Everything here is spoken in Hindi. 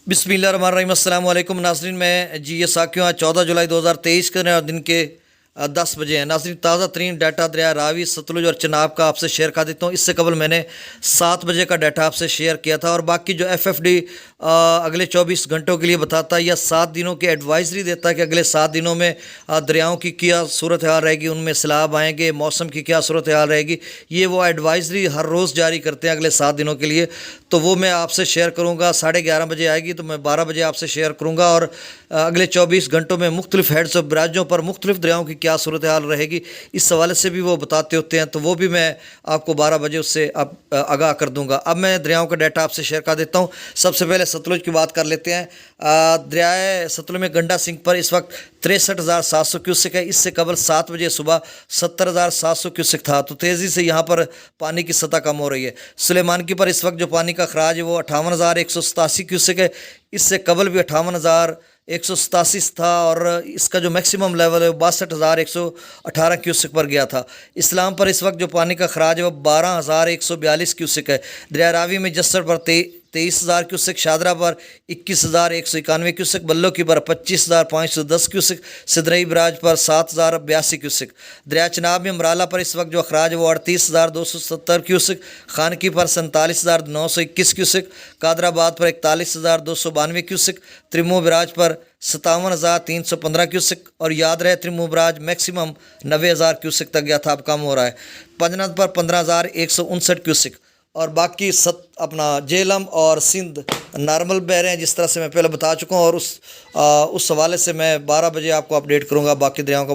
बिस्मिल्लाहिर्रहमानिर्रहीम। अस्सलाम वालेकुम नाज़रीन, मैं जी ये साकियों आज 14 जुलाई 2023 के और दिन के 10 बजे हैं। नाज़रीन, ताज़ा तरीन डाटा दरिया रावी, सतलुज और चनाब का आपसे शेयर कर देता हूँ। इससे कबल मैंने 7 बजे का डाटा आपसे शेयर किया था और बाकी जो FFD अगले 24 घंटों के लिए बताता है या 7 दिनों की एडवाइजरी देता है कि अगले 7 दिनों में दरियाओं की क्या सूरत हाल रहेगी, उनमें सैलाब आएंगे, मौसम की क्या सूरत हाल रहेगी। ये वो एडवाइजरी हर रोज़ जारी करते हैं अगले 7 दिनों के लिए। तो वो मैं आपसे शेयर करूँगा। 11:30 बजे आएगी तो मैं 12 बजे आपसे शेयर करूँगा। और अगले 24 घंटों में मुख्तलिफ हेड्स ऑफ ब्राजों पर मुख्तलिफ दरियाओं की क्या सूरत हाल रहेगी, इस हवाले से भी वो बताते होते हैं। तो वो भी मैं आपको 12 बजे उससे आगाह कर दूँगा। अब मैं दरियाओं का डाटा आपसे शेयर कर देता हूँ। सबसे पहले सतलुज की बात कर लेते हैं। दरियाए सतलुज में गंडा सिंह पर इस वक्त 63,700 क्यूसिक है। इससे कबल 7 बजे सुबह 70,700 क्यूसिक था। तो तेज़ी से यहाँ पर पानी की सतह कम हो रही है। सुलेमानकी पर इस वक्त जो पानी का खराज है वो 58,187 क्यूसिक है। इससे कबल भी 58,187 था और इसका जो मैक्सिमम लेवल है वो 62,118 क्यूसिक पर गया था। इस्लाम पर इस वक्त जो पानी का खराज है वो 12,142 क्यूसिक है। दरिया रावी में जस्सर पर 23,000 क्यूसिक, शादरा पर 21,191 क्यूसिक, बल्लो की पर 25,510 क्यूसिक, सिदरई बराज पर 7,082 क्यूसिक। दरिया चनाब में मराला पर इस वक्त जो अखराज है वो 38,270 क्यूसिक, खानकी पर 47,921 क्यूसिक, कादराबाद पर 41,292 क्यूसिक, त्रिमो बराज पर 57,315 क्यूसिक। और याद रहे त्रिमो बराज मैक्सिमम 90,000 क्यूसिक तक गया था, अब कम हो रहा है। पंजनद पर 15,159 क्यूसिक। और बाकी अपना जेलम और सिंध नॉर्मल बह रहे हैं, जिस तरह से मैं पहले बता चुका हूँ। और उस हवाले से मैं 12 बजे आपको अपडेट करूँगा बाकी दरियाओं का।